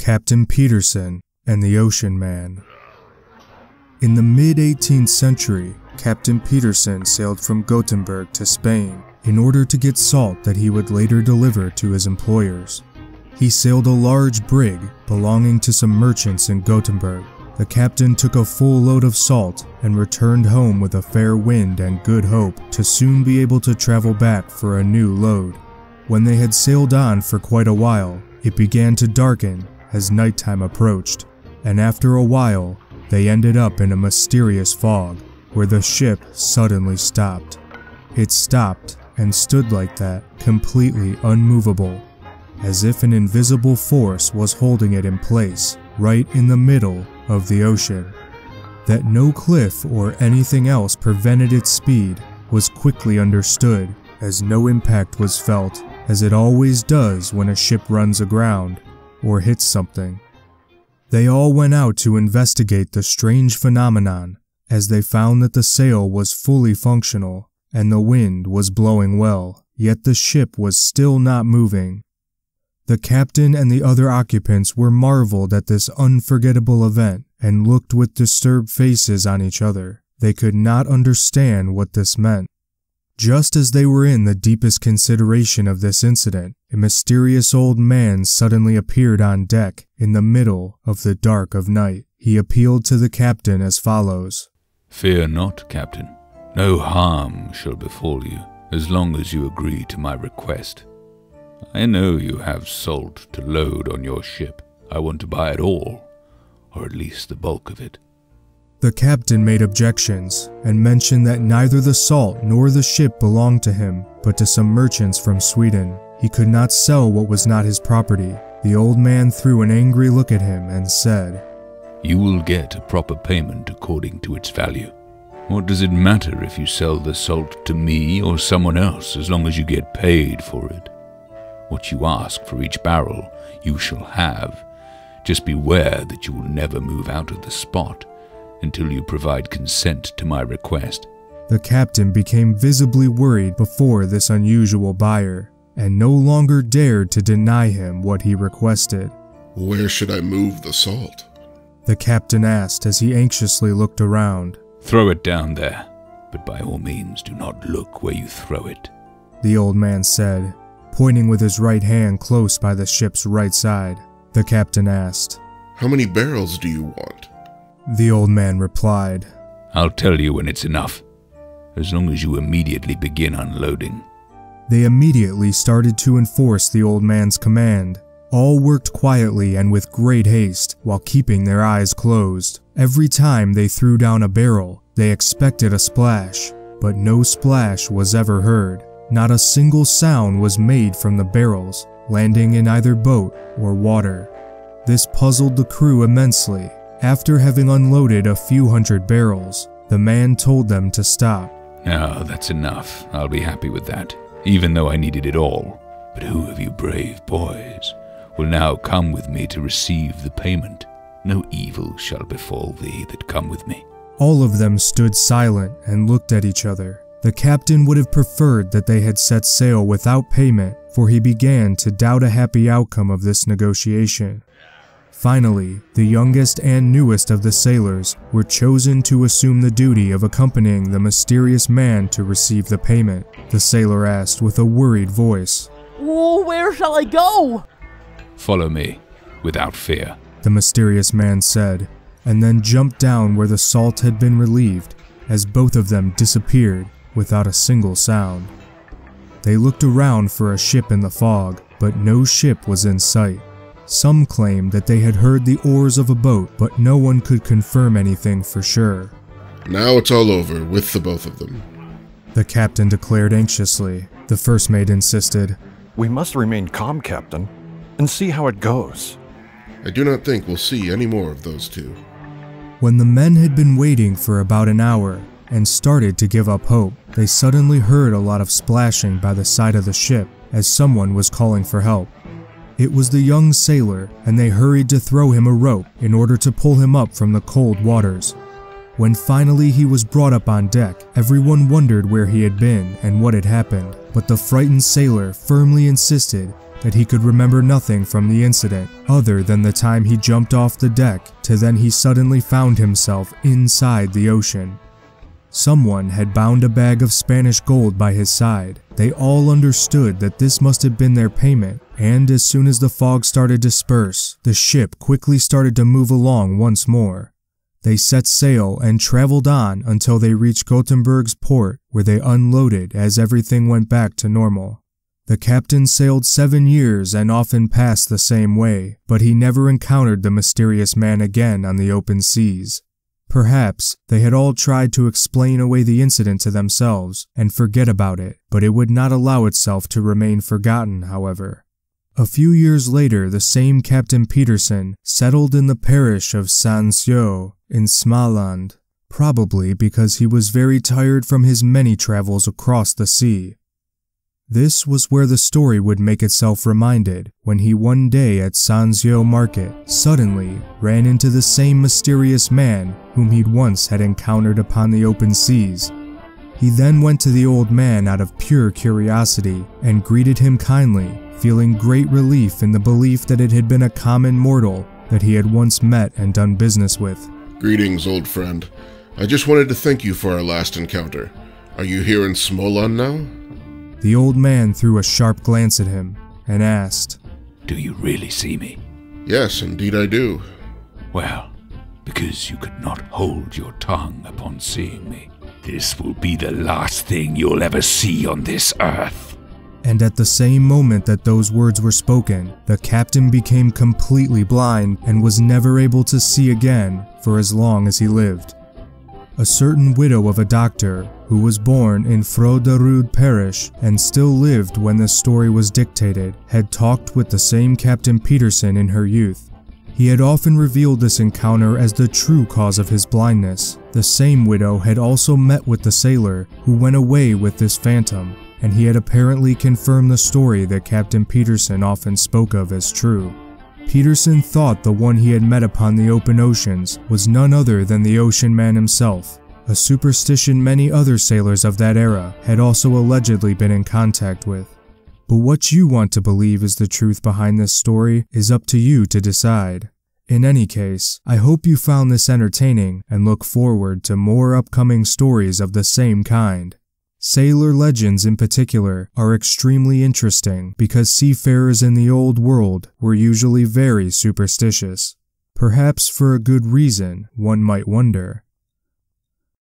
Captain Petterson and the Ocean Man. In the mid-18th century, Captain Petterson sailed from Gothenburg to Spain in order to get salt that he would later deliver to his employers. He sailed a large brig belonging to some merchants in Gothenburg. The captain took a full load of salt and returned home with a fair wind and good hope to soon be able to travel back for a new load. When they had sailed on for quite a while, it began to darken as nighttime approached, and after a while, they ended up in a mysterious fog where the ship suddenly stopped. It stopped and stood like that, completely unmovable, as if an invisible force was holding it in place, right in the middle of the ocean. That no cliff or anything else prevented its speed was quickly understood, as no impact was felt, as it always does when a ship runs aground or hits something. They all went out to investigate the strange phenomenon, as they found that the sail was fully functional and the wind was blowing well, yet the ship was still not moving. The captain and the other occupants were marveled at this unforgettable event and looked with disturbed faces on each other. They could not understand what this meant. Just as they were in the deepest consideration of this incident, a mysterious old man suddenly appeared on deck in the middle of the dark of night. He appealed to the captain as follows. "Fear not, Captain. No harm shall befall you, as long as you agree to my request. I know you have salt to load on your ship. I want to buy it all, or at least the bulk of it." The captain made objections and mentioned that neither the salt nor the ship belonged to him, but to some merchants from Sweden. He could not sell what was not his property. The old man threw an angry look at him and said, "You will get a proper payment according to its value. What does it matter if you sell the salt to me or someone else, as long as you get paid for it? What you ask for each barrel, you shall have. Just beware that you will never move out of the spot until you provide consent to my request." The captain became visibly worried before this unusual buyer, and no longer dared to deny him what he requested. "Where should I move the salt?" the captain asked as he anxiously looked around. "Throw it down there, but by all means do not look where you throw it," the old man said, pointing with his right hand close by the ship's right side. The captain asked, "How many barrels do you want?" The old man replied, "I'll tell you when it's enough, as long as you immediately begin unloading." They immediately started to enforce the old man's command. All worked quietly and with great haste while keeping their eyes closed. Every time they threw down a barrel, they expected a splash, but no splash was ever heard. Not a single sound was made from the barrels, landing in either boat or water. This puzzled the crew immensely. After having unloaded a few hundred barrels, the man told them to stop. "Now that's enough. I'll be happy with that, even though I needed it all. But who of you brave boys will now come with me to receive the payment? No evil shall befall thee that come with me." All of them stood silent and looked at each other. The captain would have preferred that they had set sail without payment, for he began to doubt a happy outcome of this negotiation. Finally, the youngest and newest of the sailors were chosen to assume the duty of accompanying the mysterious man to receive the payment. The sailor asked with a worried voice, "Oh, where shall I go?" "Follow me, without fear," the mysterious man said, and then jumped down where the salt had been relieved, as both of them disappeared without a single sound. They looked around for a ship in the fog, but no ship was in sight. Some claimed that they had heard the oars of a boat, but no one could confirm anything for sure. "Now it's all over with the both of them," the captain declared anxiously. The first mate insisted, "We must remain calm, Captain, and see how it goes." "I do not think we'll see any more of those two." When the men had been waiting for about an hour and started to give up hope, they suddenly heard a lot of splashing by the side of the ship as someone was calling for help. It was the young sailor, and they hurried to throw him a rope in order to pull him up from the cold waters. When finally he was brought up on deck, everyone wondered where he had been and what had happened, but the frightened sailor firmly insisted that he could remember nothing from the incident other than the time he jumped off the deck to then he suddenly found himself inside the ocean. Someone had bound a bag of Spanish gold by his side. They all understood that this must have been their payment, and as soon as the fog started to disperse, the ship quickly started to move along once more. They set sail and traveled on until they reached Gothenburg's port, where they unloaded as everything went back to normal. The captain sailed 7 years and often passed the same way, but he never encountered the mysterious man again on the open seas. Perhaps they had all tried to explain away the incident to themselves and forget about it, but it would not allow itself to remain forgotten, however. A few years later, the same Captain Petterson settled in the parish of Sandsjö in Småland, probably because he was very tired from his many travels across the sea. This was where the story would make itself reminded when he one day at Sandsjö market suddenly ran into the same mysterious man whom he'd once had encountered upon the open seas. He then went to the old man out of pure curiosity and greeted him kindly, feeling great relief in the belief that it had been a common mortal that he had once met and done business with. Greetings, old friend. I just wanted to thank you for our last encounter. Are you here in Småland now? The old man threw a sharp glance at him and asked, Do you really see me? Yes, indeed I do. Well, because you could not hold your tongue upon seeing me, this will be the last thing you'll ever see on this earth. And at the same moment that those words were spoken, the captain became completely blind and was never able to see again for as long as he lived. A certain widow of a doctor, who was born in Froderud parish and still lived when this story was dictated, had talked with the same Captain Petterson in her youth. He had often revealed this encounter as the true cause of his blindness. The same widow had also met with the sailor who went away with this phantom, and he had apparently confirmed the story that Captain Petterson often spoke of as true. Petterson thought the one he had met upon the open oceans was none other than the Ocean Man himself, a superstition many other sailors of that era had also allegedly been in contact with. But what you want to believe is the truth behind this story is up to you to decide. In any case, I hope you found this entertaining and look forward to more upcoming stories of the same kind. Sailor legends in particular are extremely interesting because seafarers in the old world were usually very superstitious. Perhaps for a good reason, one might wonder.